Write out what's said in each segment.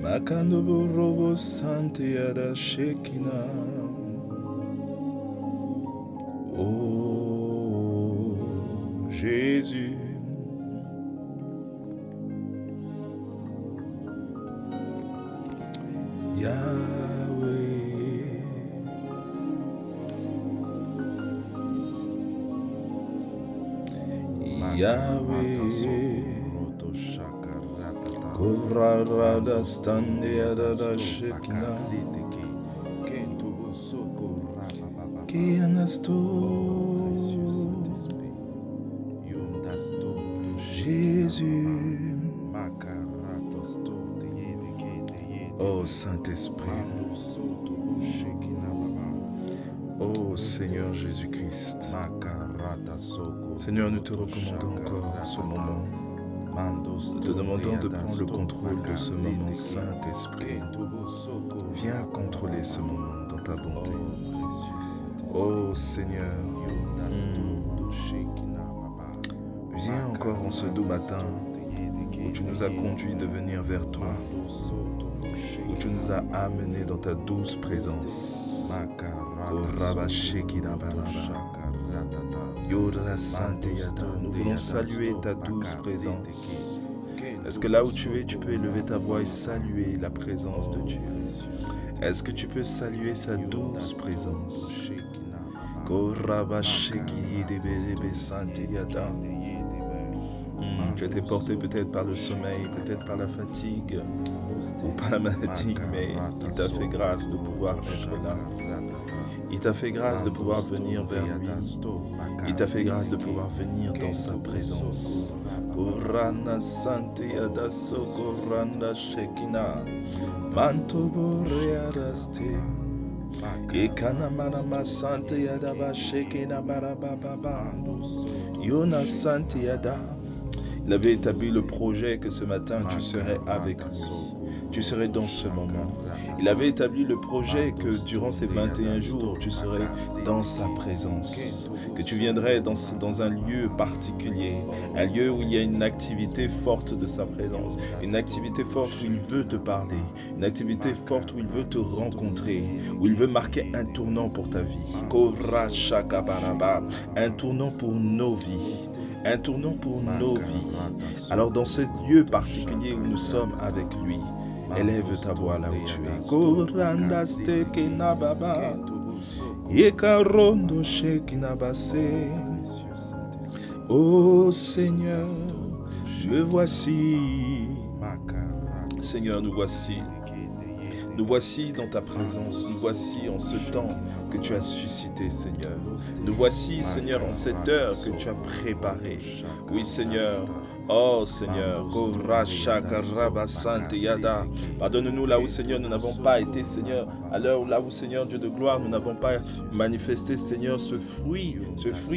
Makando borobo sante yada shekina. Oh Jésus, Yahweh, Yahweh. Korada stande yada shekina. Qui anasto Jésus. Oh Saint-Esprit. Oh Seigneur Jésus-Christ. Seigneur, nous te recommandons encore ce moment. Nous te demandons de prendre le contrôle de ce moment, Saint-Esprit. Viens contrôler ce moment dans ta bonté. Oh Seigneur, viens encore en ce doux matin où tu nous as conduits de venir vers toi, où tu nous as amenés dans ta douce présence. Nous voulons saluer ta douce présence. Est-ce que là où tu es, tu peux élever ta voix et saluer la présence de Dieu? Est-ce que tu peux saluer sa douce présence? Tu as été porté peut-être par le sommeil, peut-être par la fatigue ou par la maladie, mais il t'a fait grâce de pouvoir être là. Il t'a fait grâce de pouvoir venir vers lui. Il t'a fait grâce de pouvoir venir dans sa présence. Korana sante yadaso koranda shekina manto borearaste ekana manama sante yadaba shekina barababa yona sante yada. Il avait établi le projet que ce matin tu serais avec lui. Tu serais dans ce moment. Il avait établi le projet que durant ces 21 jours, tu serais dans sa présence. Que tu viendrais dans un lieu particulier, un lieu où il y a une activité forte de sa présence, une activité forte où il veut te parler, une activité forte où il veut te rencontrer, où il veut marquer un tournant pour ta vie. Un tournant pour nos vies. Un tournant pour nos vies. Alors dans ce lieu particulier où nous sommes avec lui, élève ta voix là où tu es. Oh Seigneur, me voici. Seigneur, nous voici. Nous voici dans ta présence. Nous voici en ce temps que tu as suscité, Seigneur. Nous voici, Seigneur, en cette heure que tu as préparée. Oui, Seigneur. Oh Seigneur, pardonne-nous là où Seigneur nous n'avons pas été, Seigneur, à l'heure là où Seigneur Dieu de gloire nous n'avons pas manifesté, Seigneur, ce fruit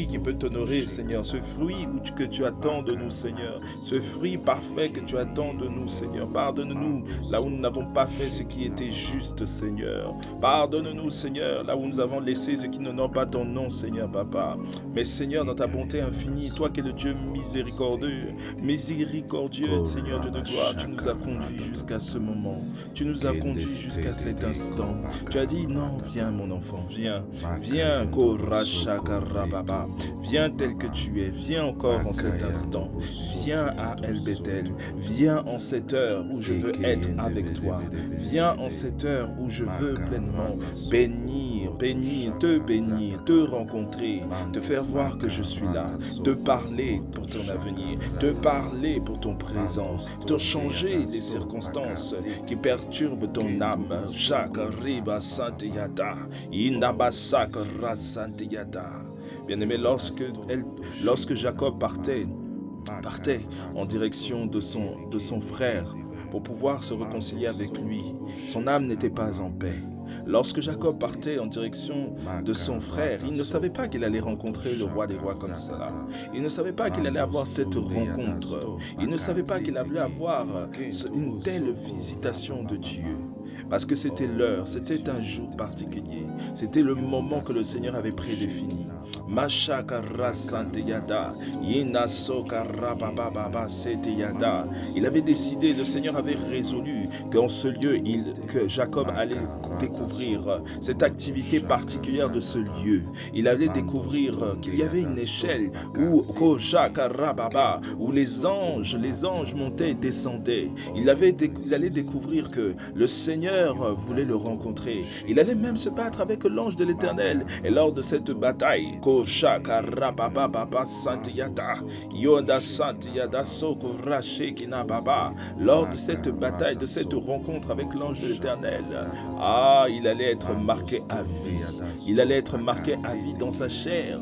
qui peut t'honorer, Seigneur, ce fruit que tu attends de nous, Seigneur, ce fruit parfait que tu attends de nous, Seigneur. Pardonne-nous là où nous n'avons pas fait ce qui était juste, Seigneur. Pardonne-nous, Seigneur, là où nous avons laissé ce qui n'honore pas ton nom, Seigneur, Papa. Mais Seigneur, dans ta bonté infinie, toi qui es le Dieu miséricordieux, Seigneur Dieu de gloire, tu nous as conduits jusqu'à ce moment. Tu nous as conduits jusqu'à cet instant. Tu as dit, non, viens mon enfant, viens. Viens, viens tel que tu es. Viens encore en cet instant. Viens à El Bethel. Viens en cette heure où je veux être avec toi. Viens en cette heure où je veux pleinement te rencontrer, te faire voir que je suis là, te parler pour ton avenir, te parler pour ton présent, de changer les circonstances qui perturbent ton âme. Shakariba Santiyada, Inabasakara Santiyada. Bien-aimé, lorsque Jacob partait en direction de son frère pour pouvoir se réconcilier avec lui, son âme n'était pas en paix. Lorsque Jacob partait en direction de son frère, il ne savait pas qu'il allait rencontrer le roi des rois comme cela. Il ne savait pas qu'il allait avoir cette rencontre. Il ne savait pas qu'il allait avoir une telle visitation de Dieu. Parce que c'était l'heure, c'était un jour particulier. C'était le moment que le Seigneur avait prédéfini. Il avait décidé, le Seigneur avait résolu qu'en ce lieu, que Jacob allait découvrir cette activité particulière de ce lieu. Il allait découvrir qu'il y avait une échelle où les anges montaient et descendaient. Il allait découvrir que le Seigneur voulait le rencontrer. Il allait même se battre avec l'ange de l'Éternel. Et lors de cette bataille, lors de cette bataille, de cette rencontre avec l'ange de l'Éternel, il allait être marqué à vie. Il allait être marqué à vie dans sa chair.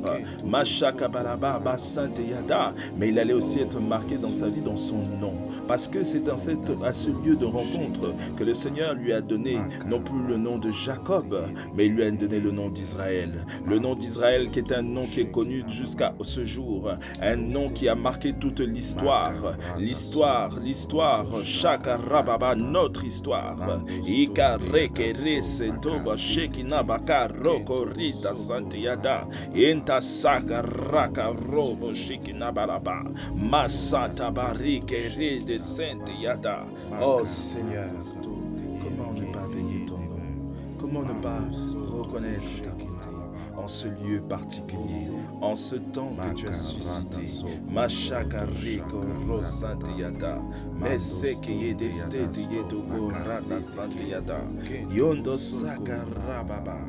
Mais il allait aussi être marqué dans sa vie, dans son nom. Parce que c'est à ce lieu de rencontre que le Seigneur lui a donné non plus le nom de Jacob, mais il lui a donné le nom d'Israël. Le nom d'Israël qui est un nom qui est connu jusqu'à ce jour. Un nom qui a marqué toute l'histoire. L'histoire, Shakarababa, notre histoire. Oh Seigneur, comment ne pas bénir ton nom? Comment ne pas reconnaître ta bonté en ce lieu particulier, en ce temps que tu as suscité? Machakariko Rosantiyata, Mesekeye Destetiyetoko Rada Santiyata, Yondo Sakarababa.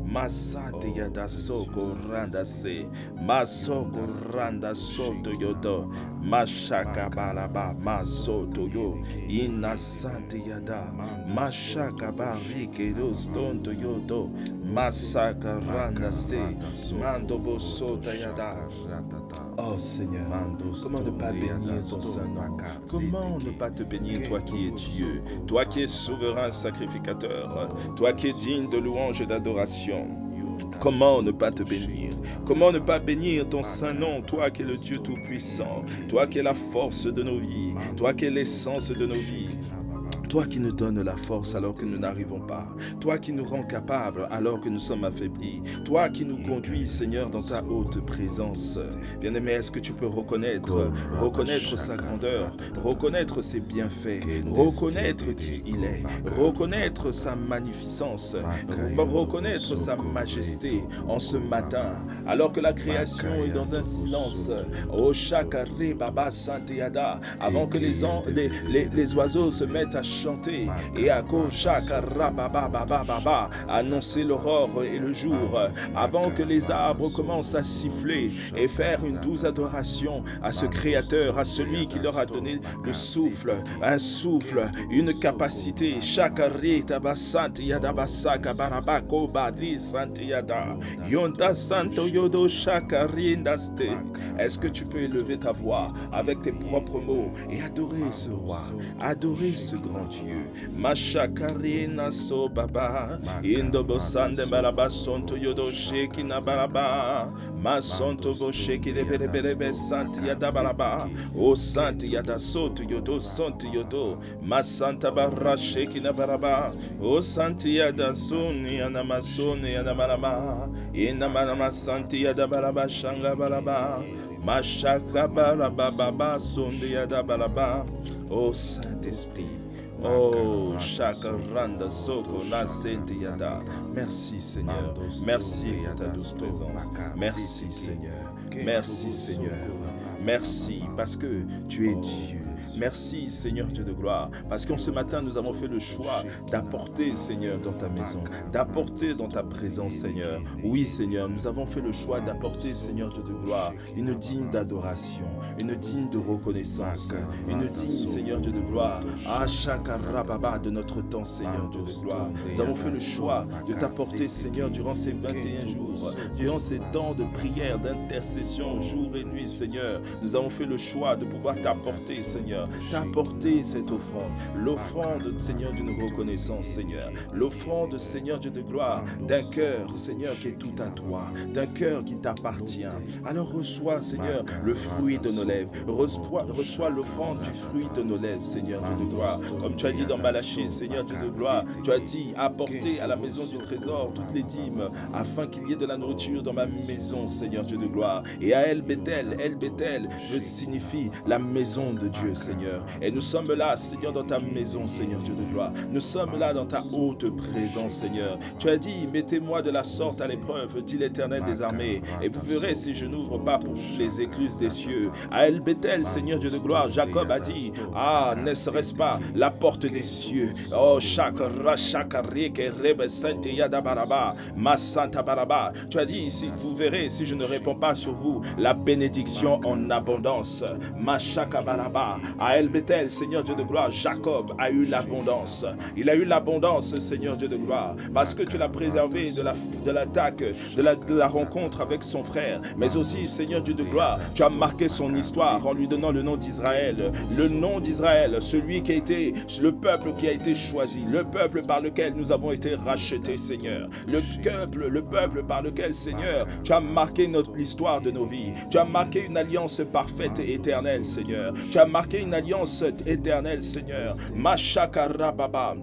Masatiyada soko randa se, masoko randa soto yodo, mashaka balaba masoto yo, ina santiyada, mashaka barike rostonto yodo, masaka randa se, mando bosota yada. Oh Seigneur, comment ne pas bénir ton Saint-Nom? Comment ne pas te bénir, toi qui es Dieu, toi qui es souverain sacrificateur, toi qui es digne de louange et d'adoration? Comment ne pas te bénir? Comment ne pas bénir ton Saint-Nom, toi qui es le Dieu Tout-Puissant, toi qui es la force de nos vies, toi qui es l'essence de nos vies? Toi qui nous donnes la force alors que nous n'arrivons pas. Toi qui nous rends capables alors que nous sommes affaiblis. Toi qui nous conduis, Seigneur, dans ta haute présence. Bien-aimé, est-ce que tu peux reconnaître sa grandeur, reconnaître ses bienfaits, reconnaître qui il est, reconnaître sa magnificence, reconnaître sa majesté en ce matin, alors que la création est dans un silence. Oh, Shakare Baba Santiyada, avant que les oiseaux se mettent à chanter et à annoncer l'aurore et le jour, avant que les arbres commencent à siffler et faire une douce adoration à ce Créateur, à celui qui leur a donné le souffle, un souffle, une capacité. Est-ce que tu peux élever ta voix avec tes propres mots et adorer ce roi, adorer ce grand Dieu? Mashakarina so baba, indobo sande balaba sonto yodo sheki na balaba, masonto bo sheki de belebelebe santi yada balaba, o santi yada soto yodo sonto yodo, masanta barra sheki na balaba, o santi yada suni yana masoni yana balaba, ina malama santi yada balaba shanga balaba, mashaka balaba baba sonde yada balaba. Oh Saint-Esprit, oh, Shakaranda Soko Nasentiyada. Merci Seigneur, merci pour ta douce présence. Merci Seigneur, merci Seigneur. Merci parce que tu es Dieu. Merci, Seigneur Dieu de gloire, parce qu'en ce matin, nous avons fait le choix d'apporter, Seigneur, dans ta maison, d'apporter dans ta présence, Seigneur. Oui, Seigneur, nous avons fait le choix d'apporter, Seigneur Dieu de gloire, une digne d'adoration, une digne de reconnaissance, une digne, Seigneur Dieu de gloire, à chaque rababa de notre temps, Seigneur Dieu de gloire. Nous avons fait le choix de t'apporter, Seigneur, durant ces 21 jours, durant ces temps de prière, d'intercession, jour et nuit, Seigneur. Nous avons fait le choix de pouvoir t'apporter, Seigneur, t'apporter cette offrande, l'offrande, Seigneur, d'une reconnaissance, Seigneur, l'offrande, Seigneur Dieu de gloire, d'un cœur, Seigneur, qui est tout à toi, d'un cœur qui t'appartient. Alors reçois, Seigneur, le fruit de nos lèvres, reçois l'offrande du fruit de nos lèvres, Seigneur Dieu de gloire. Comme tu as dit dans Malachie, Seigneur Dieu de gloire, tu as dit, apportez à la maison du trésor toutes les dîmes, afin qu'il y ait de la nourriture dans ma maison, Seigneur Dieu de gloire. Et à El Bethel, je signifie la maison de Dieu, Seigneur. Et nous sommes là, Seigneur, dans ta maison, Seigneur Dieu de gloire. Nous sommes là dans ta haute présence, Seigneur. Tu as dit, mettez-moi de la sorte à l'épreuve, dit l'Éternel des armées, et vous verrez si je n'ouvre pas pour les écluses des cieux. À El Bethel, Seigneur Dieu de gloire, Jacob a dit, ah, ne serait-ce pas la porte des cieux? Oh, ma santa baraba. Tu as dit ici, vous verrez si je ne réponds pas sur vous, la bénédiction en abondance. Ma shakabaraba. À El Bethel, Seigneur Dieu de gloire, Jacob a eu l'abondance. Il a eu l'abondance, Seigneur Dieu de gloire, parce que tu l'as préservé de l'attaque, de la rencontre avec son frère. Mais aussi, Seigneur Dieu de gloire, tu as marqué son histoire en lui donnant le nom d'Israël. Le nom d'Israël, celui qui a été, le peuple qui a été choisi, le peuple par lequel nous avons été rachetés, Seigneur. Le peuple par lequel, Seigneur, tu as marqué l'histoire de nos vies. Tu as marqué une alliance parfaite et éternelle, Seigneur. Tu as marqué une alliance éternelle, Seigneur. Mashakarababa.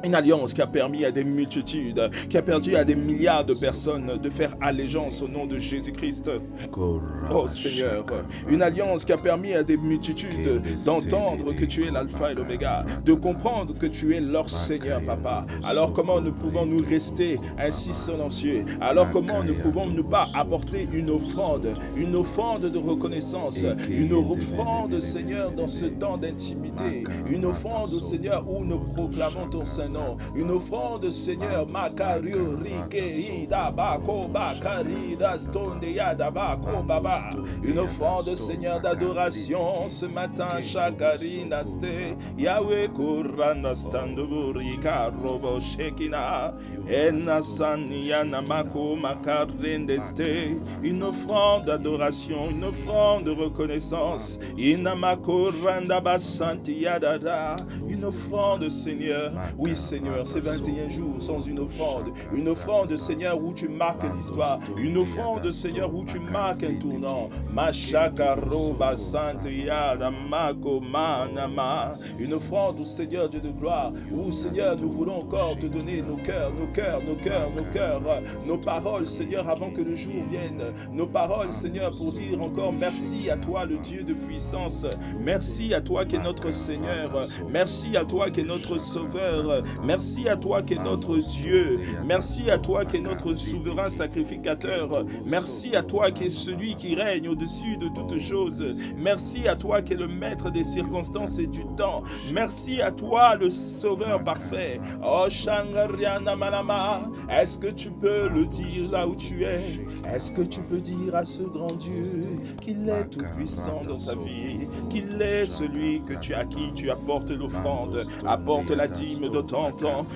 Une alliance qui a permis à des multitudes, qui a permis à des milliards de personnes de faire allégeance au nom de Jésus-Christ. Oh Seigneur, une alliance qui a permis à des multitudes d'entendre que tu es l'alpha et l'oméga, de comprendre que tu es leur Seigneur, Papa. Alors comment ne pouvons-nous rester ainsi silencieux? Alors comment ne pouvons-nous pas apporter une offrande de reconnaissance, une offrande, Seigneur, dans ce temps d'intimité, une offrande, Seigneur, où nous proclamons ton Saint-Nom. Une offrande, Seigneur, Makario Rike Idabako Bakari Dastonde Yadabako Baba. Une offrande, Seigneur, d'adoration ce matin, Shakari Naste Yahweh Kuranastanduburi Karobo Shekina Enasani Yanamako Makarendeste. Une offrande d'adoration, une offrande de reconnaissance. Inamako Randabasanti Yadada. Une offrande, Seigneur. Oui, Seigneur, ces 21 jours sans une offrande, Seigneur, où tu marques l'histoire, une offrande, Seigneur, où tu marques un tournant. Mashakaroba Santiada Mako Manama. Une offrande, Seigneur Dieu de gloire, où, Seigneur, nous voulons encore te donner nos cœurs, nos paroles, Seigneur, avant que le jour vienne. Nos paroles, Seigneur, pour dire encore merci à toi, le Dieu de puissance. Merci à toi qui est notre Seigneur. Merci à toi qui est notre Sauveur. Merci à toi qui est notre Dieu. Merci à toi qui est notre souverain sacrificateur. Merci à toi qui est celui qui règne au-dessus de toutes choses. Merci à toi qui est le maître des circonstances et du temps. Merci à toi, le Sauveur parfait. Oh, Shangariana Malama, est-ce que tu peux le dire là où tu es? Est-ce que tu peux dire à ce grand Dieu qu'il est tout puissant dans sa vie, qu'il est celui à qui tu apportes l'offrande, apporte la dîme de ton temps,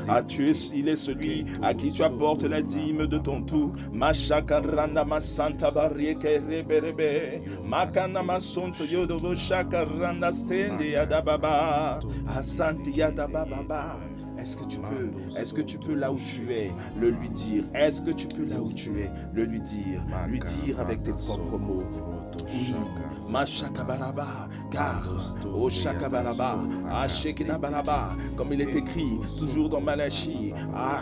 il est celui à qui tu apportes la dîme de ton tout. Mashakarana masanta barieke reberebe, makana masonto yodovo shakarana stende yadababa, asanti yadababa. Est-ce que tu peux là où tu es le lui dire? Est-ce que tu peux là où tu es le lui dire avec tes propres mots? Oui, Mashakabaraba, car au Shakabaraba, Ashekinabaraba, comme il est écrit toujours dans Malachie,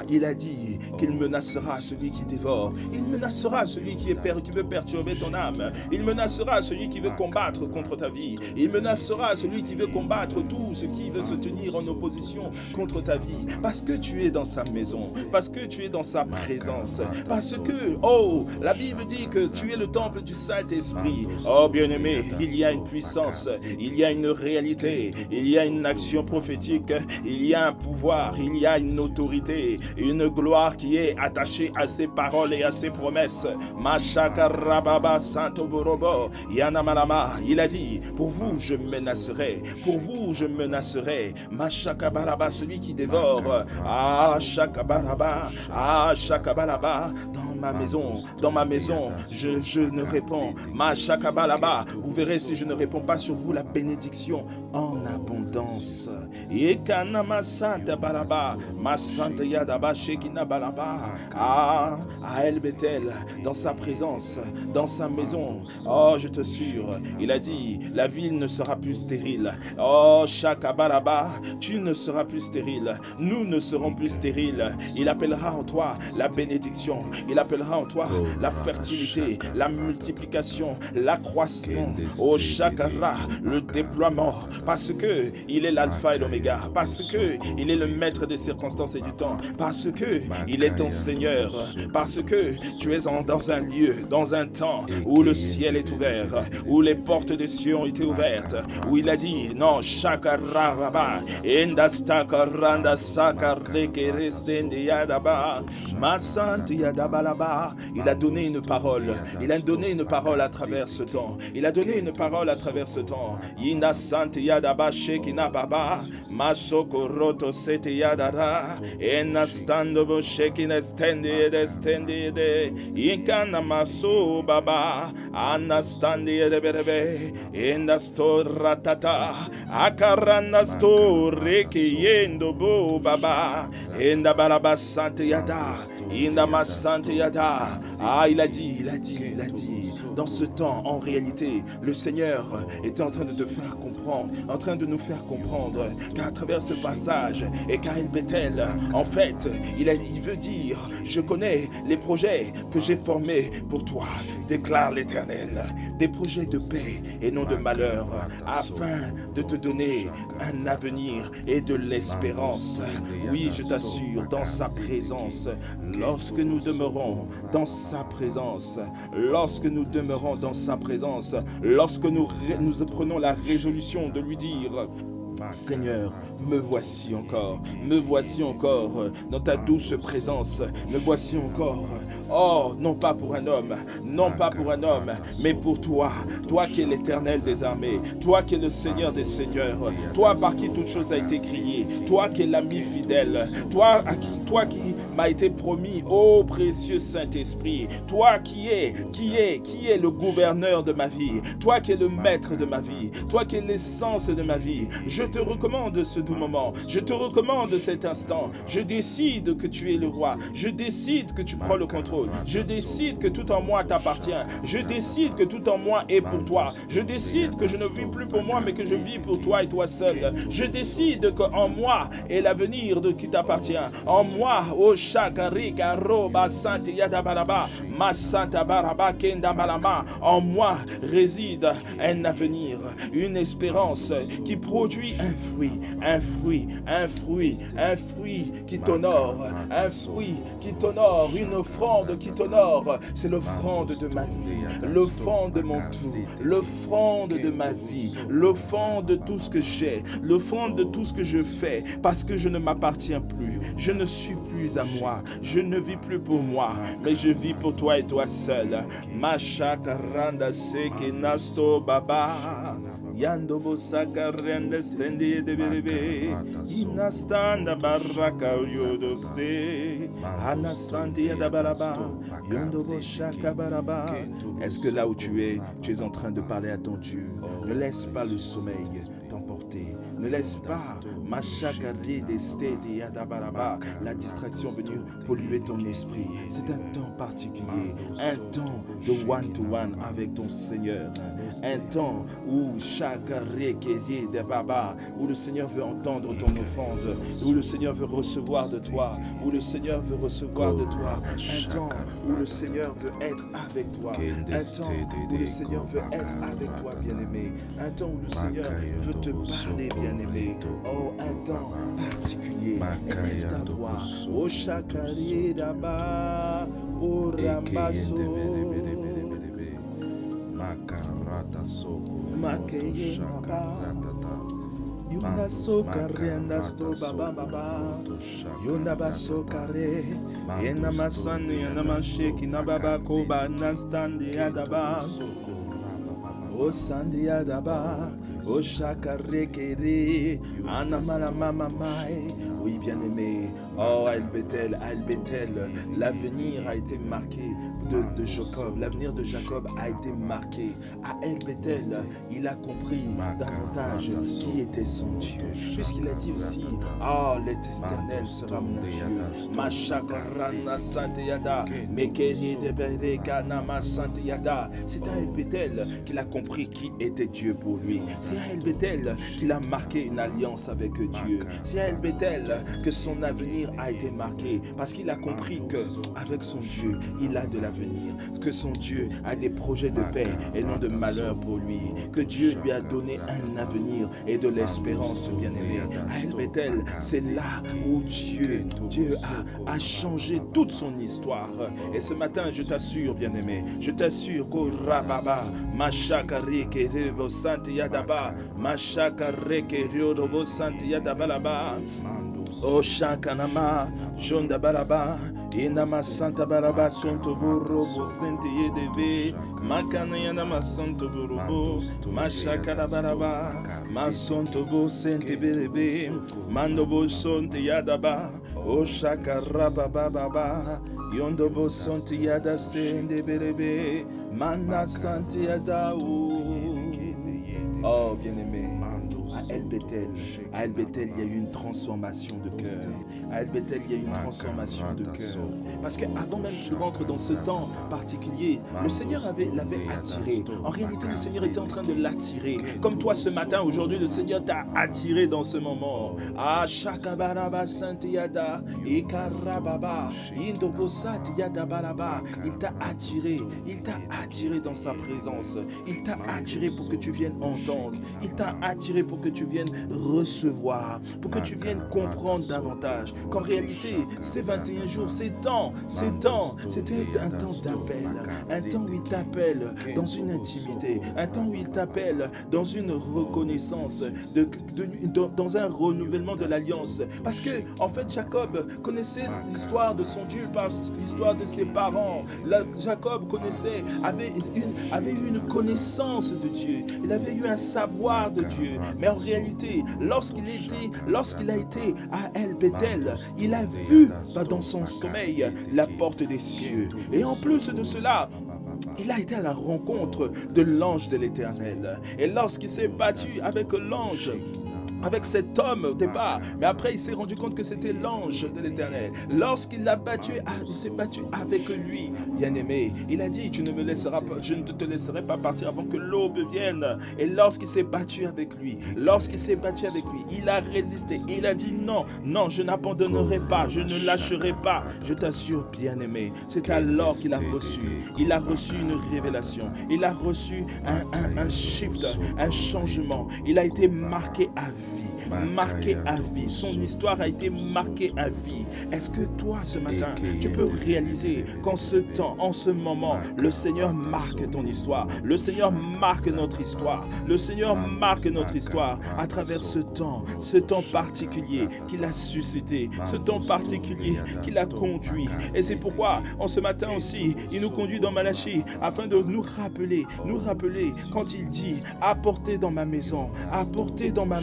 il a dit qu'il menacera celui qui dévore, il menacera celui qui veut perturber ton âme, il menacera celui qui veut combattre contre ta vie, il menacera celui qui veut combattre tout ce qui veut se tenir en opposition contre ta vie, parce que tu es dans sa maison, parce que tu es dans sa présence, parce que, oh, la Bible dit que tu es le temple du Saint-Esprit, dit, oh bien-aimé, il y a une puissance, il y a une réalité, il y a une action prophétique, il y a un pouvoir, il y a une autorité, une gloire qui est attachée à ses paroles et à ses promesses. Mashakarababa Santoborobo Yanamalama, il a dit, pour vous je menacerai, pour vous je menacerai. Mashakabaraba, celui qui dévore. Ah Shakabaraba, ah Shakabaraba, dans ma maison, je ne réponds. Mashakabalaba, vous verrez si je ne réponds pas sur vous la bénédiction en abondance. Ekanama Santa Balaba, Masanta Yadaba Shekina Balaba. Ah, à El Bethel, dans sa présence, dans sa maison. Oh, je te assure, il a dit, la ville ne sera plus stérile. Oh, Shakabalaba, tu ne seras plus stérile. Nous ne serons plus stériles. Il appellera en toi la bénédiction. Il appellera en toi la fertilité, la multiplication, l'accroissement. Oh, Shakara, le déploiement. Parce que il est l'alpha et l'oméga. Parce que il est le maître des circonstances et du temps. Parce que il est ton Seigneur. Parce que tu es dans un lieu, dans un temps où le ciel est ouvert, où les portes des cieux ont été ouvertes, où il a dit, non, Shakarababa, Endastakaranda Sakarrekerestendiadaba, Masantiadabalaba. Il a donné une parole. Il a donné une parole à travers ce temps. Il a donné une parole à travers ce temps. Ina Santiadaba Shekina Baba, Masokoroto Seteyadara, Enastandobo Shekina Stendide, Inkana Maso Baba, Anastandide Berebe, Endasto Ratata, Akaranasto Rekeyendo Bo Baba, Endabalaba Santeyada, Indama Santeyada. Ah, il a dit. Dans ce temps, en réalité, le Seigneur était en train de te faire comprendre, en train de nous faire comprendre qu'à travers ce passage et qu'à El Bethel, en fait, il veut dire, je connais les projets que j'ai formés pour toi, déclare l'Éternel, des projets de paix et non de malheur, afin de te donner un avenir et de l'espérance. Oui, je t'assure, dans sa présence, lorsque nous demeurons dans sa présence, lorsque nous prenons la résolution de lui dire, Seigneur, me voici encore dans ta douce présence, me voici encore. Oh, non pas pour un homme, mais pour toi, toi qui es l'Éternel des armées, toi qui es le Seigneur des seigneurs, toi par qui toute chose a été créée, toi qui es l'ami fidèle, toi qui m'a été promis, ô précieux Saint-Esprit, toi qui es le gouverneur de ma vie, toi qui es le maître de ma vie, toi qui es l'essence de ma vie. Je te recommande ce doux moment, je te recommande cet instant. Je décide que tu es le roi, je décide que tu prends le contrôle. Je décide que tout en moi t'appartient. Je décide que tout en moi est pour toi. Je décide que je ne vis plus pour moi, mais que je vis pour toi et toi seul. Je décide qu'en moi est l'avenir qui t'appartient. En moi, oh Shakarika Roba Santi Yadabalaba, Ma Santa Baraba Kenda Malama, en moi réside un avenir, une espérance qui produit un fruit qui t'honore, une offrande qui t'honore. C'est l'offrande de ma vie, l'offrande de mon tout, l'offrande de ma vie, l'offrande de tout ce que j'ai, l'offrande de tout ce que je fais, parce que je ne m'appartiens plus, je ne suis plus à moi, je ne vis plus pour moi, mais je vis pour toi et toi seul. Mashakaranda seke nasto baba. Yandobo sakarende stendi de berebe, inastanda baraka yodoste, anasanti adabaraba, yandobo shakabaraba. Est-ce que là où tu es en train de parler à ton Dieu? Ne laisse pas le sommeil t'emporter. Ne laisse pas la distraction venir polluer ton esprit. C'est un temps particulier, un temps de one-to-one avec ton Seigneur. Un temps où où le Seigneur veut entendre ton offrande, où le Seigneur veut recevoir de toi, Un temps où le Seigneur veut être avec toi. Un temps où le Seigneur veut être avec toi, bien-aimé. Un temps où le Seigneur veut te parler, bien-aimé. Oh, un temps particulier. Élève ta voix. Oh, Shakari Daba, oh, Ramaso. Makeye Baba. Yunda sokare andasto baba baba. Yunda basokare. Yena masani yena masheki na baba koba nastandi adaba. O sandi adaba. O shakare kere. Anamala mama mai. Oui, bien-aimé. Oh, El-Bethel, l'avenir a été marqué de Jacob. L'avenir de Jacob a été marqué. À El-Bethel, il a compris davantage qui était son Dieu. Puisqu'il a dit aussi, oh, l'Éternel sera mon Dieu. Mashakarana Santeyada, Mekeni de Berekana Santeyada. C'est à El-Bethel qu'il a compris qui était Dieu pour lui. C'est à El-Bethel qu'il a marqué une alliance avec Dieu. C'est à El-Bethel que son avenir a été marqué parce qu'il a compris que avec son Dieu il a de l'avenir, que son Dieu a des projets de paix et non de malheur pour lui, que Dieu lui a donné un avenir et de l'espérance, bien-aimé. À El-Bethel, c'est là où Dieu a changé toute son histoire. Et ce matin, je t'assure, bien-aimé, je t'assure qu'au Rababa, Machakare Kerebo Santi Yadaba, Machakare Kerebo Santi Yadabalaba. O Shakanama, Jonda Balaba, Inama Santa Balaba, Santo Burobo, Senti Yedebe, Makanayanama Santo Burobo, Mashakala Balaba, Masonto Bo, Senti Berebe, Mandobo Sonti Yadaba, O Shakaraba Baba, Yondobo Sonti Yada Sende Berebe, Mana Santi Yada. Oh, bien-aimé. À El-Bethel, il y a eu une transformation de cœur. À El-Bethel, il y a eu une transformation de cœur. Parce qu'avant même qu'il rentre dans ce temps particulier, le Seigneur l'avait attiré. En réalité, le Seigneur était en train de l'attirer. Comme toi ce matin, aujourd'hui, le Seigneur t'a attiré dans ce moment. Ah, Shakabaraba Santiyada, Ekarababa, Indobosat Yadabalaba. Il t'a attiré dans sa présence. Il t'a attiré pour que tu viennes entendre. Il t'a attiré pour que tu viennes recevoir, pour que tu viennes comprendre davantage qu'en réalité, ces 21 jours, c'était un temps d'appel, un temps où il t'appelle dans une intimité, un temps où il t'appelle dans une reconnaissance, dans un renouvellement de l'alliance. Parce que, en fait, Jacob connaissait l'histoire de son Dieu par l'histoire de ses parents. Jacob avait eu une connaissance de Dieu, il avait eu un savoir de Dieu. Mais en réalité, lorsqu'il a été à El-Bethel, il a vu dans son sommeil la porte des cieux. Et en plus de cela, il a été à la rencontre de l'ange de l'Éternel. Et lorsqu'il s'est battu avec l'ange, avec cet homme au départ, mais après il s'est rendu compte que c'était l'ange de l'Éternel. Lorsqu'il l'a battu, il s'est battu avec lui, bien-aimé. Il a dit, je ne te laisserai pas partir avant que l'aube vienne. Et lorsqu'il s'est battu avec lui, il a résisté. Il a dit non, je n'abandonnerai pas, je ne lâcherai pas. Je t'assure, bien-aimé, c'est alors qu'il a reçu une révélation. Il a reçu un shift, un changement. Il a été marqué à vie. Son histoire a été marquée à vie. Est-ce que toi, ce matin, tu peux réaliser qu'en ce temps, en ce moment, le Seigneur marque ton histoire. Le Seigneur marque notre histoire. Le Seigneur marque notre histoire à travers ce temps particulier qu'il a suscité, ce temps particulier qu'il a conduit. Et c'est pourquoi, en ce matin aussi, il nous conduit dans Malachie afin de nous rappeler quand il dit, apportez dans ma maison, apporter dans la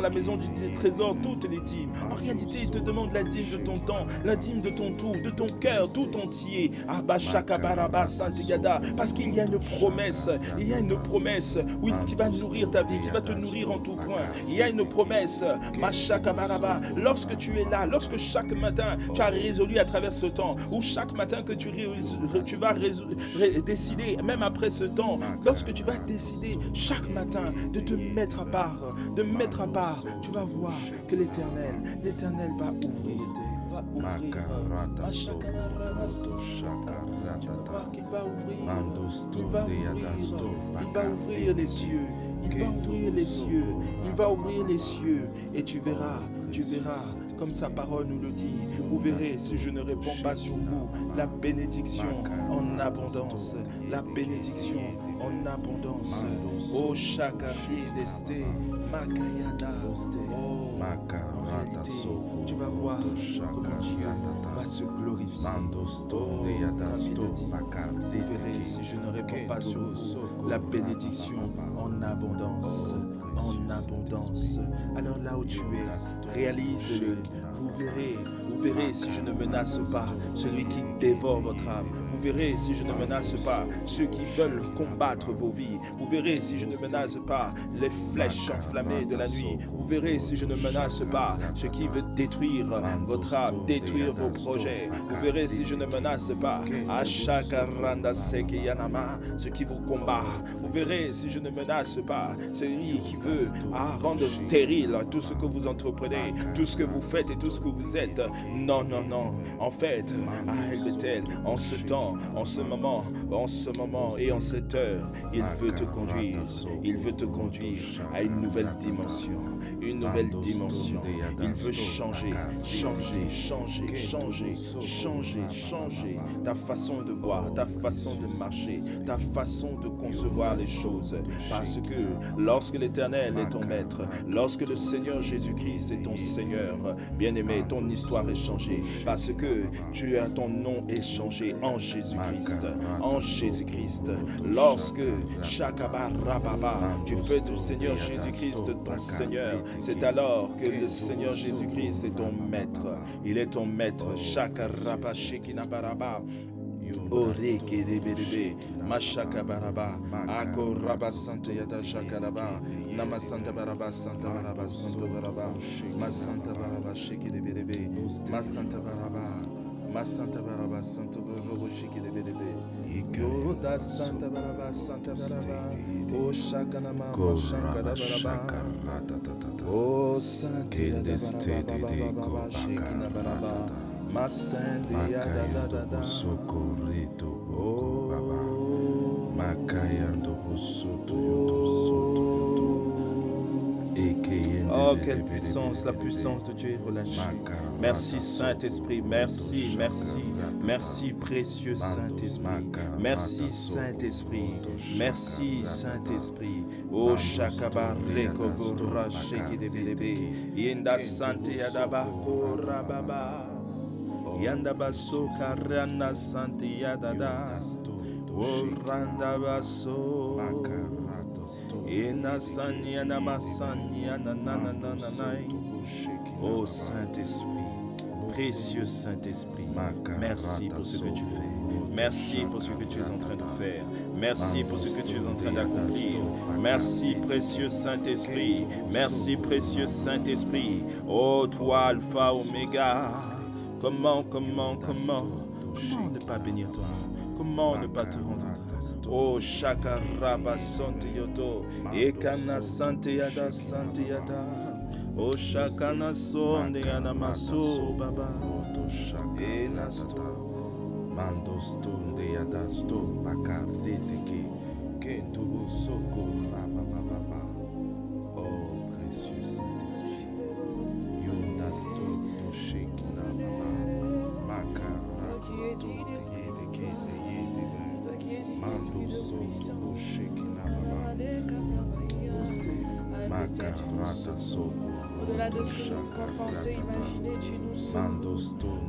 maison du trésor toutes les dîmes. En réalité, il te demande la dîme de ton temps, la dîme de ton tout, de ton cœur tout entier. Parce qu'il y a une promesse, qui va nourrir ta vie, qui va te nourrir en tout point. Il y a une promesse, lorsque tu es là, lorsque chaque matin tu as résolu à travers ce temps, ou chaque matin que tu vas décider, même après ce temps, lorsque tu vas décider chaque matin de te mettre à part, tu vas voir que l'Éternel va ouvrir. Il va ouvrir les cieux. Il va ouvrir les cieux et tu verras comme sa parole nous le dit. Vous verrez, si je ne réponds pas sur vous, la bénédiction en abondance. La bénédiction en abondance. Oh, Shakari Deste, Makayada. Oh, en réalité, tu vas voir comment Dieu va se glorifier. Oh, comme il le dit, vous verrez, si je ne réponds pas sur vous, la bénédiction en abondance. En abondance. Alors là où tu es, réalise-le. Vous verrez si je ne menace pas celui qui dévore votre âme. Vous verrez si je ne menace pas ceux qui veulent combattre vos vies. Vous verrez si je ne menace pas les flèches enflammées de la nuit. Vous verrez si je ne menace pas ce qui veut détruire votre âme, détruire vos projets. Vous verrez si je ne menace pas ce qui vous combat. Vous verrez si je ne menace pas celui qui veut rendre stérile tout ce que vous entreprenez, tout ce que vous faites et tout ce que vous êtes. Non, non, non. En fait, à El-Bethel, en ce temps, en ce moment et en cette heure, il veut te conduire. Il veut te conduire à une nouvelle dimension. Une nouvelle dimension. Il veut changer ta façon de voir, ta façon de marcher, ta façon de concevoir les choses. Parce que lorsque l'Éternel est ton maître, lorsque le Seigneur Jésus-Christ est ton Seigneur, bien-aimé, ton histoire est changée. Parce que tu as ton nom est changé en Jésus-Christ. En Jésus-Christ. Lorsque tu fais du Seigneur Jésus-Christ ton Seigneur, c'est alors que le Seigneur Jésus-Christ est ton maître. Il est ton maître. Shakaraba Shekinabaraba. Oreke de Berebe, Mashaka Baraba, Ako Rabba Santa Yada Shakaraba, Nama Santa Baraba, Santa Baraba, Santa Baraba, Masanta Baraba, Sheki de Berebe, Masanta Baraba, Santa Baraba, Sheki de Berebe, Yoda Santa Baraba, O Shakanama, Shankara Baraba, O Santa Baraba, Shekina Baraba. Masende ya da socorrito baba makayando bosoto oh quelle puissance, la puissance de Dieu est relâchée. Merci Saint-Esprit, merci précieux Saint-Esprit, merci Saint-Esprit, merci Saint-Esprit. Oh Shakabareko Borra Sheki de Belebe Yenda Sante Yadaba Korababa Yanda baso karana santi yadada Oranda baso Ena sanya namasanya nananananai. Oh Saint-Esprit, précieux Saint-Esprit, merci pour ce que tu fais. Merci pour ce que tu es en train de faire. Merci pour ce que tu es en train d'accomplir. Merci précieux Saint-Esprit. Merci précieux Saint-Esprit. Oh toi Alpha Oméga. Comment ne pas bénir toi? Comment ne pas te rendre grâce? Oh Shakaraba Sante Yoto, Ekana Sante Yada Sante Yada, Oh Shakana Sonde Yanamaso Baba, Enasto, Mandosto de Yadasto, Bakarete Kentubu Soko Baba. Oh précieux Saint-Esprit, Yonasto Shekina Au-delà de ce que nous pouvons penser, imaginer, tu nous sauves.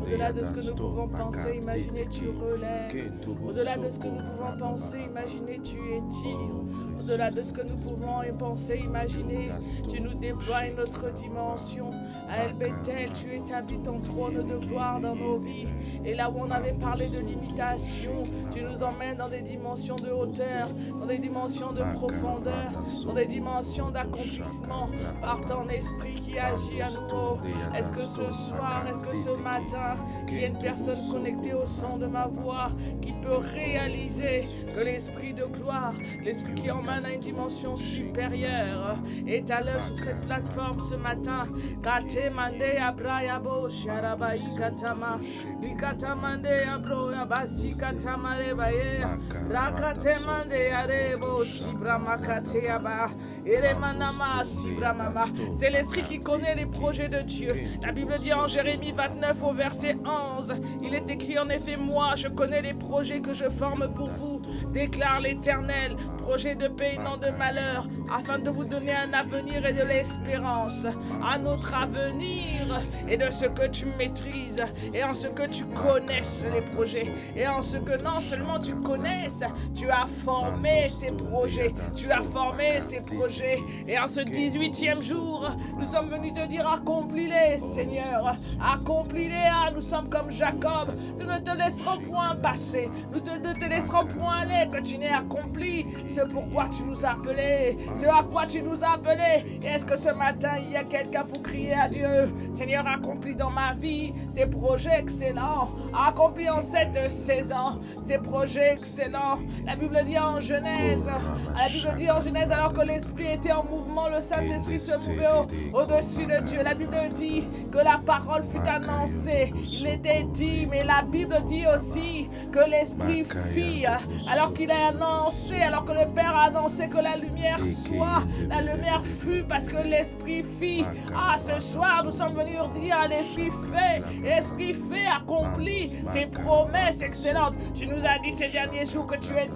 Au-delà de ce que nous pouvons penser, imaginer, tu relèves. Au-delà de ce que nous pouvons penser, imaginer, tu étires. Au-delà de ce que nous pouvons penser, imaginer, tu nous déploies une autre dimension. À El-Bethel, tu établis ton trône de gloire dans nos vies. Et là où on avait parlé de limitation, tu nous emmènes dans des dimensions de hauteur, dans des dimensions de profondeur, dans des dimensions d'accomplissement par ton esprit qui agit à nouveau. Est-ce que ce soir, est-ce que ce matin, il y a une personne connectée au son de ma voix qui peut réaliser que l'esprit de gloire, l'esprit qui emmène à une dimension supérieure, est à l'œuvre sur cette plateforme ce matin? Katemande abrayabo sharabai katama bikatamande abro abasi katamare baye rakatemande arebo shibramakate aba elemana C'est l'esprit qui connaît les projets de Dieu. La Bible dit en Jérémie 29 au verset 11, il est écrit en effet, moi je connais les projets que je forme pour vous, déclare l'Éternel, projets de paix et non de malheur, afin de vous donner un avenir et de l'espérance. À notre avenir et de ce que tu maîtrises et en ce que tu connaisses les projets et en ce que non seulement tu connaisses, tu as formé ces projets, tu as formé ces projets. Et en ce 18e jour, nous sommes venus te dire accomplis-les, Seigneur, accomplis-les. Nous sommes comme Jacob, nous ne te laisserons point passer, nous ne te laisserons point aller que tu n'aies accompli ce pourquoi tu nous as appelés, ce à quoi tu nous as appelés. Et est-ce que ce matin il y a quelqu'un pour crier à Dieu, Seigneur, accomplis dans ma vie ces projets excellents, accomplis en cette saison ces projets excellents. La Bible dit en Genèse, alors que l'Esprit était en mouvement, le Saint-Esprit se mouvait au-dessus de Dieu. La Bible dit que la parole fut annoncée, il était dit, mais la Bible dit aussi que l'Esprit fit, alors qu'il a annoncé, alors que le Père a annoncé que la lumière soit, la lumière fut parce que l'Esprit fit. Ce soir nous sommes venus dire à l'Esprit fait, accomplit ces promesses excellentes. Tu nous as dit ces derniers jours que tu es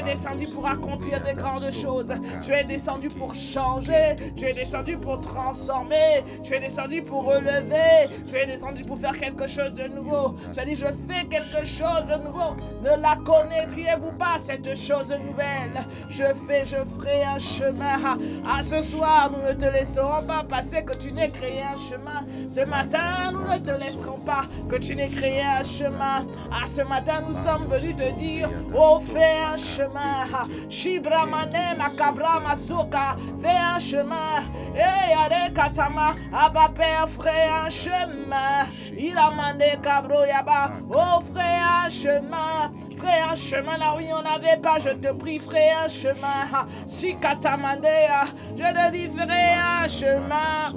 descendu pour accomplir de grandes choses, tu es descendu pour changer, tu es descendu pour transformer, tu es descendu pour relever, tu es descendu pour faire quelque chose de nouveau. Tu as dit je fais quelque chose de nouveau, ne la connaîtriez-vous pas cette chose nouvelle? Je ferai un chemin. Ce soir nous ne te laisserons pas passer que tu n'aies créé un chemin. Ce matin nous ne te laisserons pas que tu n'aies créé un chemin. Ce matin nous sommes venus te dire fais un chemin. Shibramane makabra masuka, fais un chemin. Yare katama, Abba Père, fais un chemin. Il a mandé cabro yaba, fais un chemin. Fais un chemin là où il n'y en avait pas, je te prie, fais un chemin. Si katamandea, je te dis, ferai un chemin.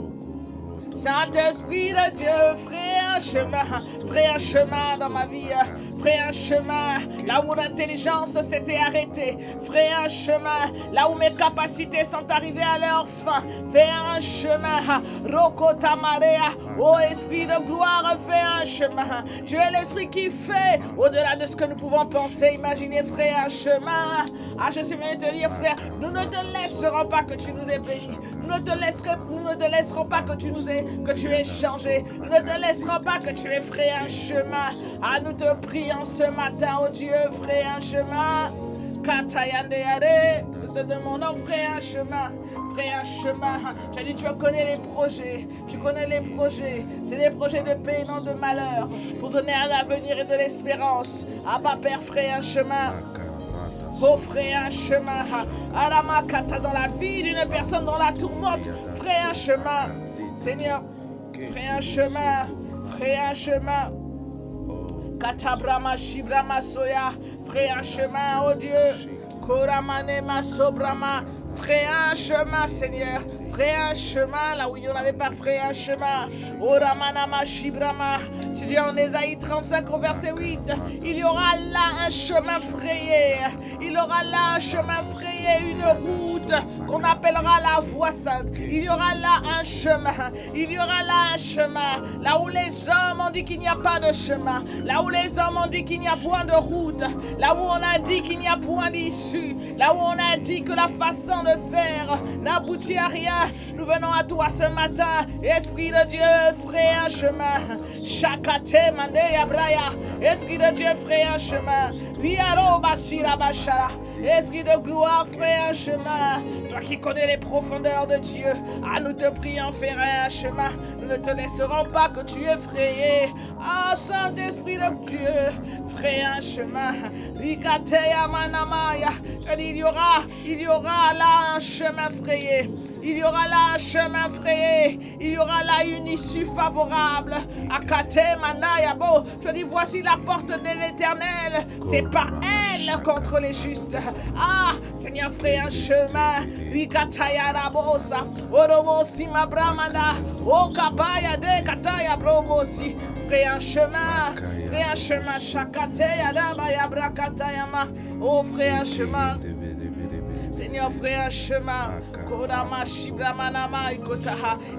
Saint-Esprit de Dieu, ferai un chemin dans ma vie, ferai un chemin là où mon intelligence s'était arrêtée, ferai un chemin là où mes capacités sont arrivées à leur fin, fais un chemin, Rokota Marea, Esprit de gloire, fais un chemin. Tu es l'Esprit qui fait au-delà de ce que nous pouvons penser, imaginer, ferai un chemin. Je suis venu te dire, frère, nous ne te laisserons pas que tu nous aies bénis, nous ne te laisserons pas que tu aies changé, nous ne te laisserons pas que tu aies fait un chemin. Nous te prions ce matin, oh Dieu, ferai un chemin. Nous te demandons, ferai un chemin. Tu as dit, tu connais les projets, c'est des projets de paix, non de malheur, pour donner un avenir et de l'espérance. Abba Père, ferai un chemin. Ferai un chemin. Aramakata, dans la vie d'une personne dans la tourmente, ferai un chemin. Seigneur, ferai un chemin. Katabrama Shibrama Soya, ferai un chemin, oh Dieu. Koramane Masobrama, ferai un chemin, Seigneur. Ferai un chemin là où il n'y en avait pas, ferai un chemin. Oramanama Shibrama. Tu dis en Ésaïe 35 au verset 8, il y aura là un chemin frayé. Il y aura là un chemin frayé, une route qu'on appellera la voie sainte. Il y aura là un chemin. Il y aura là un chemin. Là où les hommes ont dit qu'il n'y a pas de chemin. Là où les hommes ont dit qu'il n'y a point de route. Là où on a dit qu'il n'y a point d'issue. Là où on a dit que la façon de faire n'aboutit à rien. Nous venons à toi ce matin, Esprit de Dieu, ferai un chemin. Chakate mande yabraya, Esprit de Dieu, ferai un chemin. Liaro basira bashara, Esprit de gloire, ferai un chemin. Toi qui connais les profondeurs de Dieu, nous te prions, ferai un chemin. Nous ne te laisserons pas que tu aies frayé. Saint-Esprit de Dieu, ferai un chemin. Likateya manamaya, il y aura là un chemin frayé. Il y aura là un chemin frayé. Il y aura là une issue favorable. Akate manayabo. Je dis, voici la porte de l'Éternel. C'est pas elle contre les justes. Seigneur, ferai un chemin. Rikataya rabosa. Orobosi mabramanda. Okabaya de kataya brobosi. Ferai un chemin. Chakateya rabaya brakatayama. Ferai un chemin. Seigneur, frère, un chemin.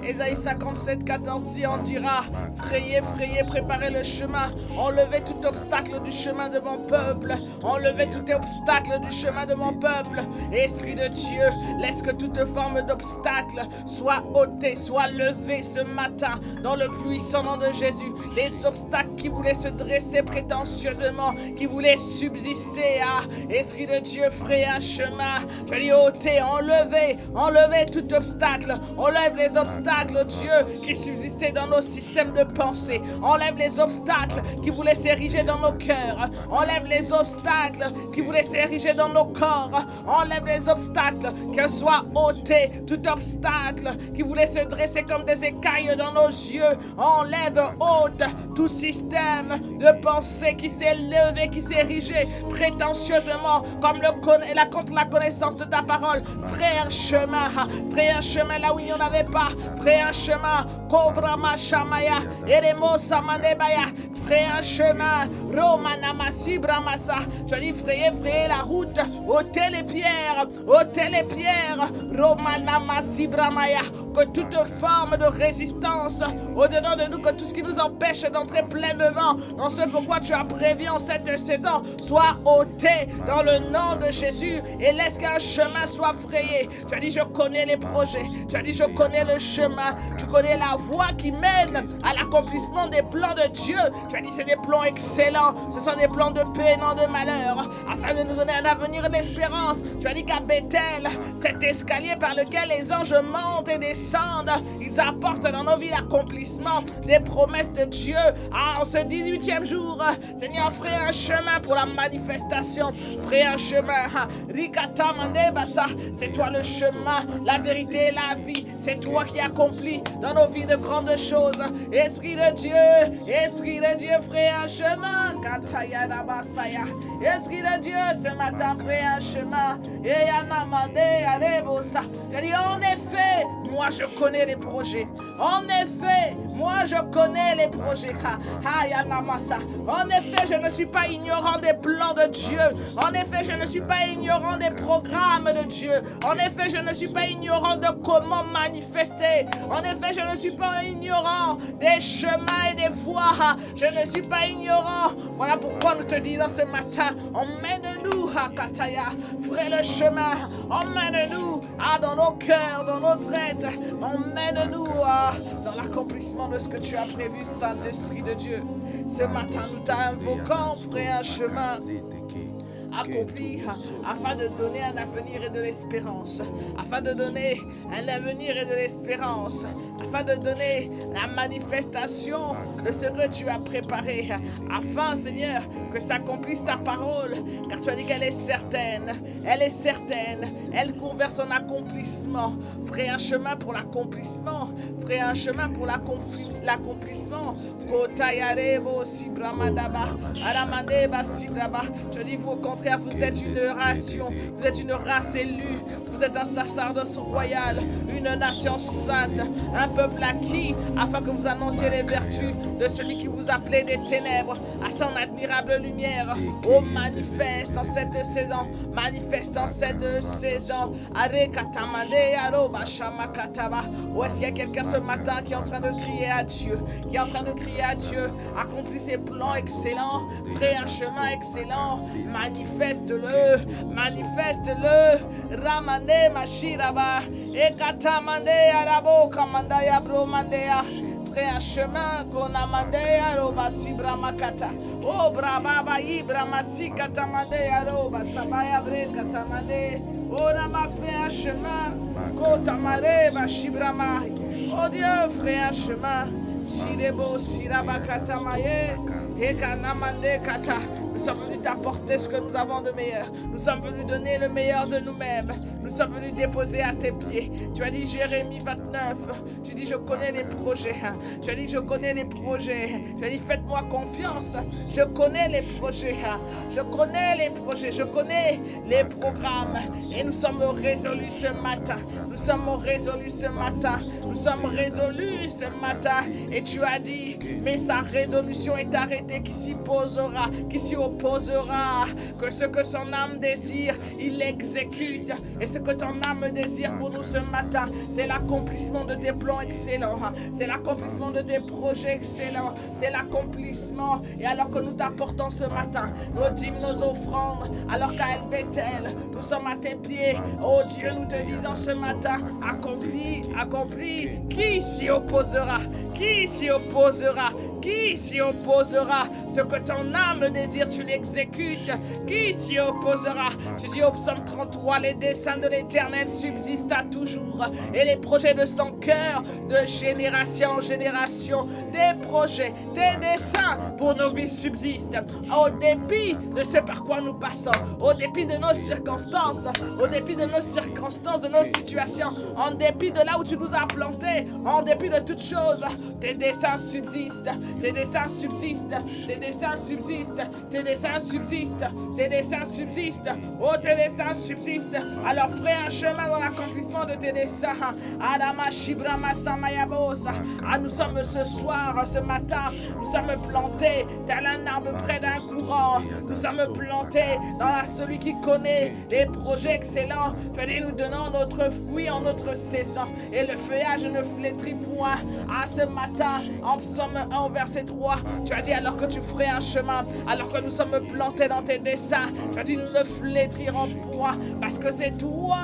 Ésaïe 57, 14 dit, on dira, frayez, frayez, préparez le chemin. Enlevez tout obstacle du chemin de mon peuple. Enlevez tout obstacle du chemin de mon peuple. Esprit de Dieu, laisse que toute forme d'obstacle soit ôtée, soit levée ce matin dans le puissant nom de Jésus. Les obstacles qui voulaient se dresser prétentieusement, qui voulaient subsister à Esprit de Dieu, frayez un chemin. Tu as dit ôtez, enlevez, enlevez tout obstacle. Enlève les obstacles, Dieu, qui subsistaient dans nos systèmes de pensée. Enlève les obstacles qui voulaient s'ériger dans nos cœurs. Enlève les obstacles qui voulaient s'ériger dans nos corps. Enlève les obstacles, que soit ôté tout obstacle qui voulait se dresser comme des écailles dans nos yeux. Enlève, ôte tout système de pensée qui s'est levé, qui s'est érigé prétentieusement contre la connaissance de ta parole. Frère un chemin là où il n'y en avait pas. Frère un chemin, Cobra Machamaya, Eremo Samanebaya. Frère un chemin, Romanamasi Bramasa. Tu as dit frayez la route, ôtez les pierres, Romanamasi Bramaya. Que toute forme de résistance au-dedans de nous, que tout ce qui nous empêche d'entrer pleinement dans ce pourquoi tu as prévu en cette saison soit ôté dans le nom de Jésus et laisse qu'un chemin soit frayé. Tu as dit je connais les projets, tu as dit je connais le chemin, tu connais la voie qui mène à l'accomplissement des plans de Dieu. Tu as dit c'est des plans excellents, ce sont des plans de paix et non de malheur, afin de nous donner un avenir d'espérance. Tu as dit qu'à Bethel, cet escalier par lequel les anges montent et descendent, ils apportent dans nos vies l'accomplissement des promesses de Dieu. En ce 18e jour, Seigneur, frère un chemin pour la manifestation, frère un chemin. Rikata Mandebasa, c'est toi le chemin, la vérité et la vie. C'est toi qui accomplis dans nos vies de grandes choses. Esprit de Dieu, frère un chemin. Katayana Basaya. Esprit de Dieu, ce matin, frère un chemin. Et Yanamande Arebosa. J'ai dit en effet, moi je connais les projets. En effet, moi je connais les projets. En effet, je ne suis pas ignorant des plans de Dieu. En effet, je ne suis pas ignorant des programmes de Dieu. En effet, je ne suis pas ignorant de comment manifester. En effet, je ne suis pas ignorant des chemins et des voies. Je ne suis pas ignorant. Voilà pourquoi nous te disons ce matin, emmène-nous, Kataya, frère le chemin, emmène-nous dans nos cœurs, dans nos traites, emmène-nous dans l'accomplissement de ce que tu as prévu, Saint-Esprit de Dieu. Ce matin, nous t'invoquons, frère, un chemin accompli afin de donner un avenir et de l'espérance, afin de donner un avenir et de l'espérance, afin de donner la manifestation de ce que tu as préparé, afin, Seigneur, que s'accomplisse ta parole, car tu as dit qu'elle est certaine, elle court vers son accomplissement. Frère, un chemin pour l'accomplissement, frère, un chemin pour l'accomplissement. Tu as dit, vous au contraire, vous êtes une nation, vous êtes une race élue, vous êtes un sacerdoce royal, une nation sainte, un peuple acquis, afin que vous annonciez les vertus de celui qui vous appelait des ténèbres à son admirable lumière. Oh, manifeste en cette saison, manifeste en cette saison. Oh, est-ce qu'il y a quelqu'un ce matin qui est en train de crier à Dieu, accomplis ses plans excellents, frère, un chemin excellent, manifeste-le, Ramande Mashiraba, Ekatamande Arabo, Kamandaya Bromandea, frère, un chemin qu'on a mandé à Robasi Bramakata, oh Brababa Ibramasi Katamande Aroba, Sabaya Bre Katamande, oh Rama, frère, un chemin, Kotamare Bashibrama, oh Dieu, frère, un chemin, Sirebo Sirabakatamaye, Ekanamande Kata. Nous sommes venus t'apporter ce que nous avons de meilleur. Nous sommes venus donner le meilleur de nous-mêmes. Nous sommes venus déposer à tes pieds. Tu as dit Jérémie 29, tu dis je connais les projets. Tu as dit je connais les projets. Tu as dit faites-moi confiance. Je connais les projets. Je connais les projets. Je connais les programmes. Et nous sommes résolus ce matin. Nous sommes résolus ce matin. Nous sommes résolus ce matin. Et tu as dit, mais sa résolution est arrêtée, qui s'y posera, qui s'y opposera. Que ce que son âme désire, il l'exécute. Et ce que ton âme désire pour nous ce matin, c'est l'accomplissement de tes plans excellents. C'est l'accomplissement de tes projets excellents. C'est l'accomplissement. Et alors que nous t'apportons ce matin nos dîmes, nos offrandes, alors qu'à El Bethel, nous sommes à tes pieds. Oh Dieu, nous te disons ce matin, accompli, accompli. Qui s'y opposera? Qui s'y opposera? Qui s'y opposera? Ce que ton âme désire, tu l'exécutes. Qui s'y opposera? Tu dis au psaume 33, les desseins de l'Éternel subsistent à toujours, et les projets de son cœur de génération en génération. Des projets, des desseins pour nos vies subsistent, au dépit de ce par quoi nous passons, au dépit de nos circonstances, au dépit de nos circonstances, de nos situations, en dépit de là où tu nous as plantés, en dépit de toutes choses. Tes desseins subsistent, tes desseins subsistent, tes desseins subsistent, tes desseins subsistent, tes desseins subsistent, oh tes desseins subsistent. Alors ferai un chemin dans l'accomplissement de tes desseins. Ah, nous sommes ce soir, ce matin, nous sommes plantés tel un arbre près d'un courant. Nous sommes plantés dans celui qui connaît les projets excellents. Venez, nous donnons notre fruit en notre saison, et le feuillage ne flétrit point. Ah, ce matin, en psaume 1, verset 3, tu as dit alors que tu ferais un chemin, alors que nous sommes plantés dans tes desseins, tu as dit nous ne flétrirons point, parce que c'est toi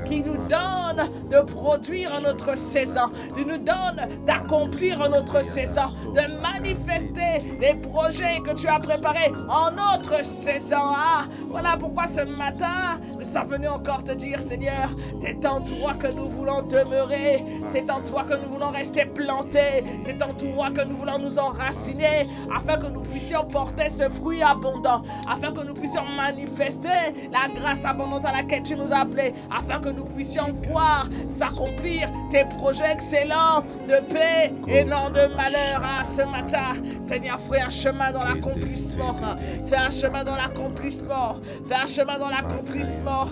qui nous donne de produire en notre saison, tu nous donnes d'accomplir en notre saison, de manifester les projets que tu as préparés en notre saison. Ah, voilà pourquoi ce matin, nous sommes venus encore te dire, Seigneur, c'est en toi que nous voulons demeurer, c'est en toi que nous voulons rester plantés, c'est en toi que nous voulons nous enraciner, afin que nous puissions porter ce fruit abondant, afin que nous puissions manifester la grâce abondante à laquelle tu nous as appelés, afin que nous puissions voir s'accomplir tes projets excellents de paix et non de malheur. Ah, ce matin, Seigneur, fais un chemin dans l'accomplissement, fais un chemin dans l'accomplissement, fais un chemin dans l'accomplissement.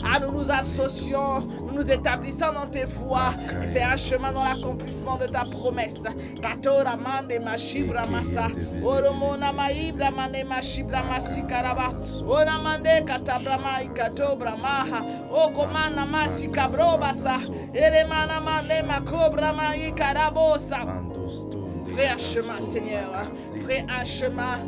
Ah, nous nous associons, nous nous établissons dans tes voies, fais un chemin dans l'accomplissement de ta promesse. Katora mande mashibra masa, oromona maibra mane mashibra masikaraba, ona mande katabrama ikatobra maha, okomana masikabrobasa, eremana mane makobra maikarabosa. Fais un chemin, Seigneur. Fais un chemin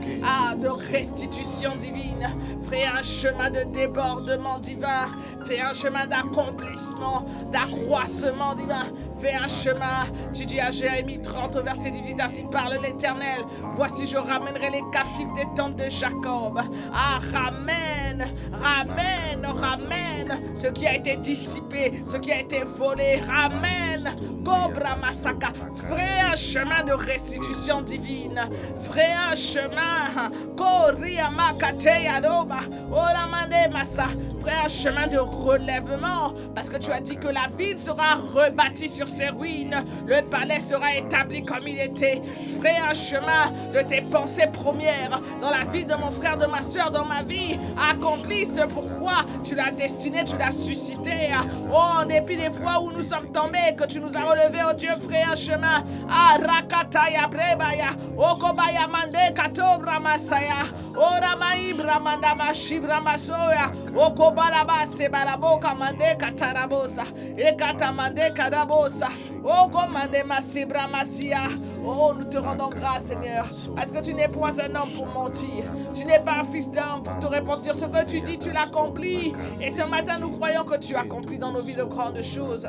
de restitution divine. Fais un chemin de débordement divin. Fais un chemin d'accomplissement, d'accroissement divin. Fais un chemin. Tu dis à Jérémie 30, verset 18, ainsi parle l'Éternel. Voici, je ramènerai les captifs des tentes de Jacob. Ah, ramène, ramène, ramène ce qui a été dissipé, ce qui a été volé. Ramène, Cobra Masaka. Fais un chemin de restitution divine. Fais un chemin. Koria Makateya Roba. Oramande Massa. Fais un chemin de relèvement, parce que tu as dit que la ville sera rebâtie sur ses ruines, le palais sera établi comme il était. Fais un chemin de tes pensées premières dans la vie de mon frère, de ma soeur, dans ma vie. Accomplis ce pourquoi tu l'as destiné, tu l'as suscité. Oh, en dépit des fois où nous sommes tombés, que tu nous as relevés, oh Dieu, fais un chemin. Ah, Rakataya Brebaya, Okobaya Mande Katobra Masaya, Oramaibra Mandama Shibra Masoya, Okobaraba Sebaraboka Mande Katarabosa, Ekatamande Karabosa, Okomande Masibra Masia. Oh, nous te rendons grâce, Seigneur, parce que tu n'es point un homme pour mentir, tu n'es pas un fils d'homme pour te repentir. Ce que tu dis, tu l'accomplis. Et ce matin, nous croyons que tu accomplis dans nos vies de grandes choses.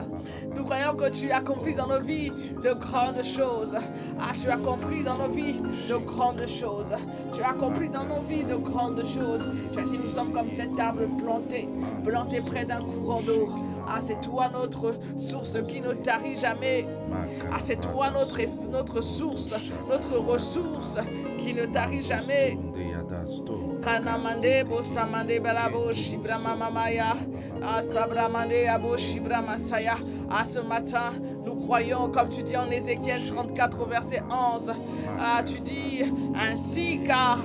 Nous croyons que tu accomplis dans nos vies de grandes choses. Ah, tu as accompli dans nos vies de grandes choses. Tu as accompli dans nos vies de grandes choses. Tu as dit, nous sommes comme cet arbre planté près d'un courant d'eau. Ah, c'est toi notre source qui ne tarit jamais. Ah, c'est toi notre source, notre ressource qui ne tarit jamais. Kanamande bosamande balabo shibrama mamaya. Ah, sabramande abo shibrama saya. Ah, ce matin, nous croyons, comme tu dis en Ézéchiel 34 verset 11. Ah, tu dis ainsi, car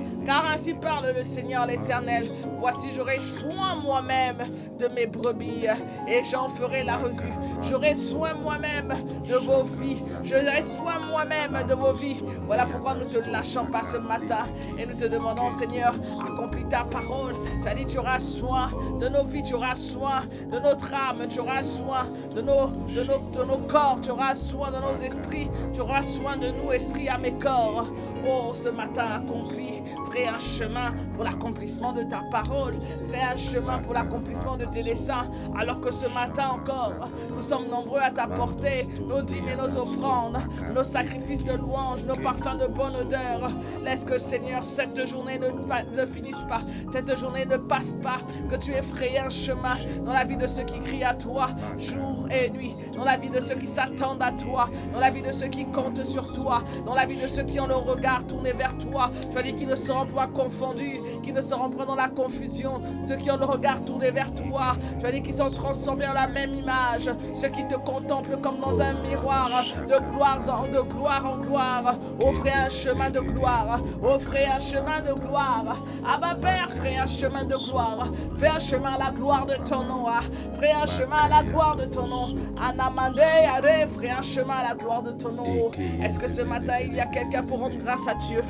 ainsi parle le Seigneur l'Éternel. Voici, j'aurai soin moi-même de mes brebis et j'en ferai la revue. J'aurai soin moi-même de vos vies. J'aurai soin moi-même de vos vies. Voilà pourquoi nous ne te lâchons pas ce matin et nous te demandons, Seigneur, accomplis ta parole. Tu as dit, tu auras soin de nos vies, tu auras soin de notre âme, tu auras soin de nos corps, tu auras soin de nos esprits, tu auras soin de nous, esprit, âme et corps. Oh, ce matin accompli, ferai un chemin pour l'accomplissement de ta parole, ferai un chemin pour l'accomplissement de tes desseins, alors que ce matin encore, nous sommes nombreux à t'apporter nos dîmes et nos offrandes, nos sacrifices de louange, nos parfums de bonne odeur. Laisse que, Seigneur, cette journée ne finisse pas, cette journée ne passe pas, que tu aies frayé un chemin dans la vie de ceux qui crient à toi jour et nuit, dans la vie de ceux qui s'attendent à toi, dans la vie de ceux qui comptent sur toi, dans la vie de ceux qui ont le regard tourné vers toi. Tu as dit qu'ils ne seront pas confondus, qu'ils ne seront pas dans la confusion, ceux qui ont le regard tourné vers toi. Tu as dit qu'ils sont transformés en la même image, ceux qui te contemplent comme dans un miroir, de gloire en gloire. Offrez un chemin de gloire, offrez un chemin de gloire. Abba Père, fais un chemin de gloire, fais un chemin à la gloire de ton nom, fais un chemin à la gloire de ton nom. Anamande, Are, fais un chemin à la gloire de ton nom. Est-ce que ce matin il y a quelqu'un pour rendre grâce à Dieu?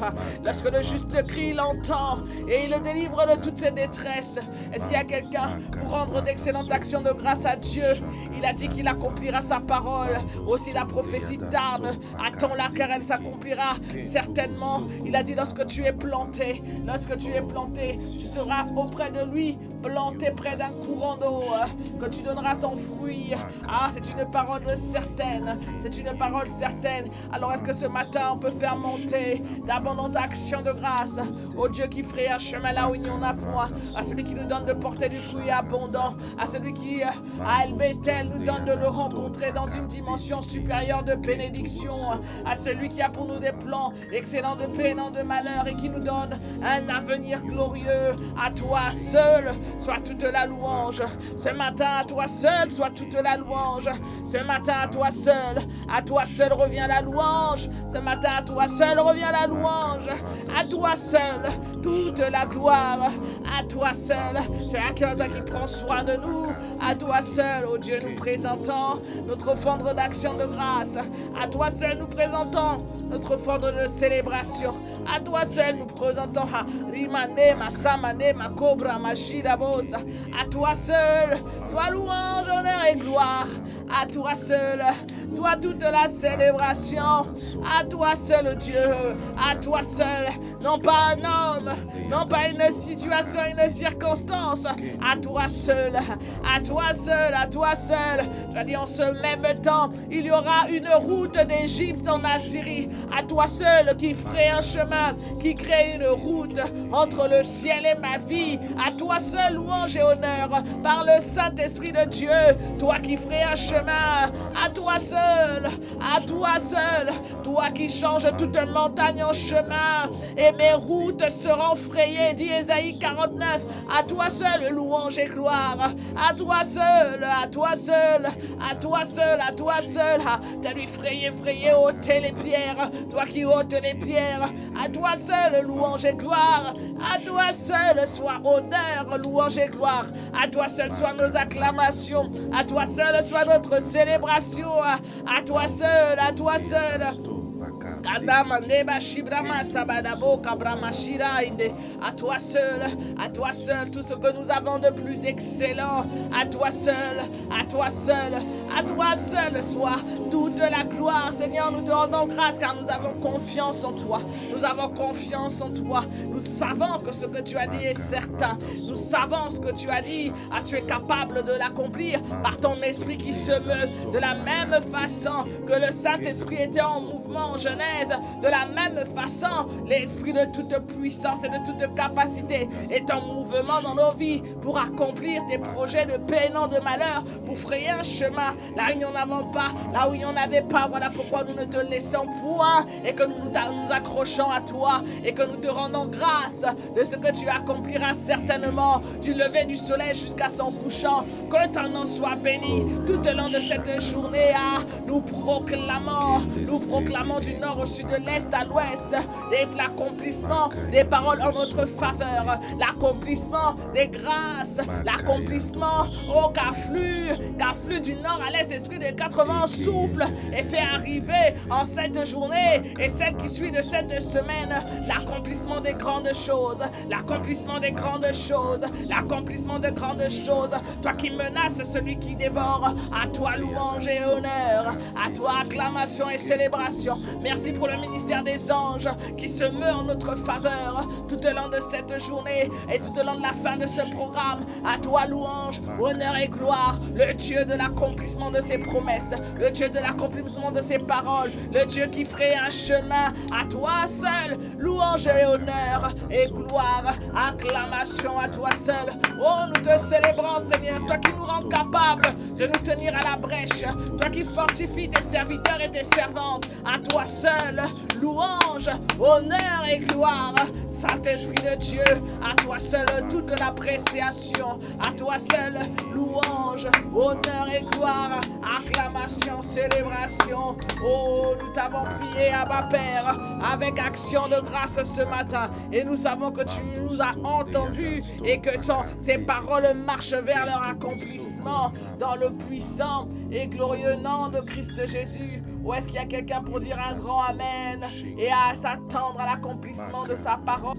Lorsque le juste crie, il entend et il le délivre de toutes ses détresses. Est-ce qu'il y a quelqu'un pour rendre d'excellentes actions de grâce à Dieu? Il a dit qu'il accomplira sa parole. Aussi la prophétie tarde, attends-la car elle s'accomplira certainement. Il a dit lorsque tu es planté, tu seras auprès de lui, planté près d'un courant d'eau, que tu donneras ton fruit. Ah, c'est une parole certaine, c'est une parole certaine. Alors est-ce que ce matin on peut faire monter d'abondantes actions de grâce au Dieu qui ferait un chemin là où il n'y en a point, à celui qui nous donne de porter du fruit abondant, à celui qui à El Bethel nous donne de le rencontrer dans une dimension supérieure de bénédiction, à celui qui a pour nous des plans excellents de paix et non de malheur et qui nous donne un avenir glorieux. À toi seul soit toute la louange. Ce matin, à toi seul soit toute la louange. Ce matin, à toi seul revient la louange. Ce matin, à toi seul revient la louange. À toi seul, toute la gloire. À toi seul, tu es un cœur qui prend soin de nous. À toi seul, oh Dieu, nous présentons notre offrande d'action de grâce. À toi seul, nous présentons notre offrande de célébration. À toi seul, nous présentons Rimane, Masamane, Makobra, Mashirabosa. À toi seul, soit louange, honneur et gloire. À toi seul, soit toute la célébration. À toi seul, Dieu. À toi seul, non pas un homme, non pas une situation, une circonstance. À toi seul, à toi seul, à toi seul. Tu as dit en ce même temps, il y aura une route d'Égypte en Assyrie. À toi seul qui ferait un chemin, qui crée une route entre le ciel et ma vie. À toi seul, louange et honneur par le Saint-Esprit de Dieu. Toi qui ferais un chemin, à toi seul, toi qui changes toute montagne en chemin et mes routes seront frayées, dit Ésaïe 49. À toi seul, louange et gloire. À toi seul, à toi seul, à toi seul, à toi seul. T'as lui frayé, ôter les pierres. Toi qui ôtes les pierres. À toi seul, louange et gloire. À toi seul, soit honneur, louange et gloire. À toi seul, soit nos acclamations. À toi seul, soit notre célébration. À toi seul, à toi seul. À toi seul, tout ce que nous avons de plus excellent. À toi seul, soit toute la gloire. Seigneur, nous te rendons grâce car nous avons confiance en toi. Nous avons confiance en toi. Nous savons que ce que tu as dit est certain. Nous savons ce que tu as dit. Tu es capable de l'accomplir par ton esprit qui se meut. De la même façon que le Saint-Esprit était en mouvement en Genèse, de la même façon, l'Esprit de toute puissance et de toute capacité est en mouvement dans nos vies pour accomplir tes projets de paix et non de malheur, pour frayer un chemin là où il n'y en avait pas, là où il n'y en avait pas. Voilà pourquoi nous ne te laissons point et que nous accrochons à toi et que nous te rendons grâce de ce que tu accompliras certainement du lever du soleil jusqu'à son couchant. Que ton nom soit béni tout au long de cette journée. Nous proclamons du nord au sud, de l'est à l'ouest, l'accomplissement des paroles en notre faveur, l'accomplissement des grâces, l'accomplissement qu'afflue du nord à l'est, l'esprit des 80 souffle et fait arriver en cette journée et celle qui suit de cette semaine l'accomplissement des grandes choses, l'accomplissement des grandes choses, l'accomplissement de grandes choses. Toi qui menaces celui qui dévore, à toi louange et honneur, à toi acclamation et célébration. Merci pour le ministère des anges qui se meut en notre faveur tout au long de cette journée et tout au long de la fin de ce programme. À toi louange, honneur et gloire, le Dieu de l'accomplissement de ses promesses, le Dieu de l'accomplissement de ses paroles, le Dieu qui ferait un chemin. À toi seul, louange et honneur et gloire, acclamation à toi seul. Oh, nous te célébrons, Seigneur, toi qui nous rends capables de nous tenir à la brèche, toi qui fortifies tes serviteurs et tes servantes. À toi seul, louange, honneur et gloire. Saint-Esprit de Dieu, à toi seul toute l'appréciation, à toi seul louange, honneur et gloire, acclamation, célébration. Oh, nous t'avons prié, Abba Père, avec action de grâce ce matin, et nous savons que tu nous as entendus et que ces paroles marchent vers leur accomplissement dans le puissant et glorieux nom de Christ Jésus. Ou est-ce qu'il y a quelqu'un pour dire un grand Amen et à s'attendre à l'accomplissement de sa parole?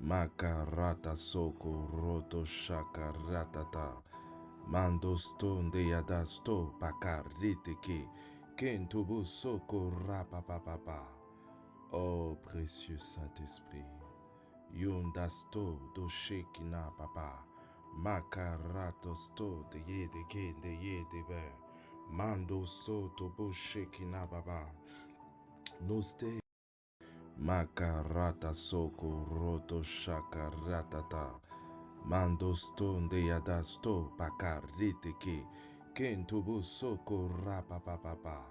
Makarata soko roto shakaratata mando stonde yadasto pakarite ke kentubu soko rapapapapa. Oh précieux Saint-Esprit, yundasto do shekina papa makarato sto de yede ke de yede be mando soto bo shekina baba noste Makarata soko roto shakaratata mando stonde yadasto pakarite ke kentubu soko rapapapapa.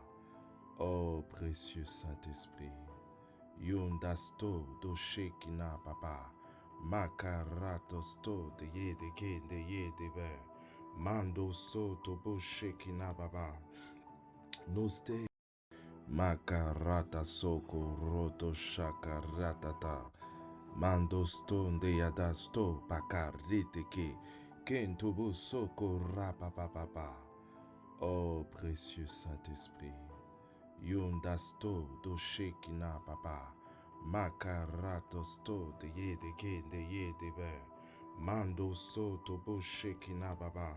Oh précieux Saint-Esprit, yundasto do shekina papa makarato sto de yede ke de yede be mando soto bo shekina baba noste Makarata soko roto shakaratata mando stonde yadasto pakarite ke kentubu soko rapapapapa. Oh précieux Saint-Esprit, yundasto do shekina papa makarato sto de yede ke de yede be mando soto bo shekina baba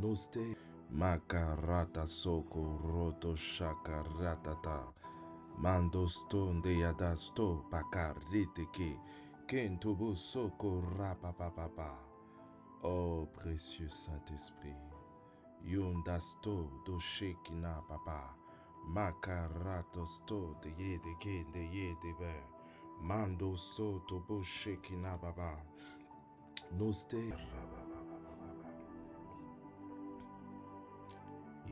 noste Makarata soko roto shakaratata mando stonde yadasto pakarite ke kentubu soko rapapapapa. Oh précieux Saint-Esprit, yundasto do shekina papa makarato sto de yede ke de yede be mando soto bo shekina baba noste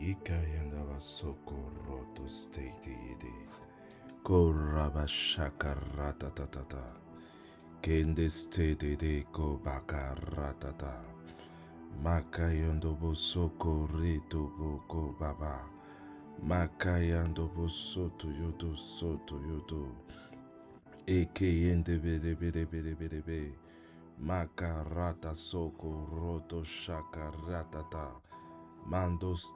Ikayandava soko roto state yede koraba shakaratatata kende state de ko bakaratata makayando bo soko rito boko baba makayando bo soto yodo ekeyende bere makarata soko roto shakaratata mandos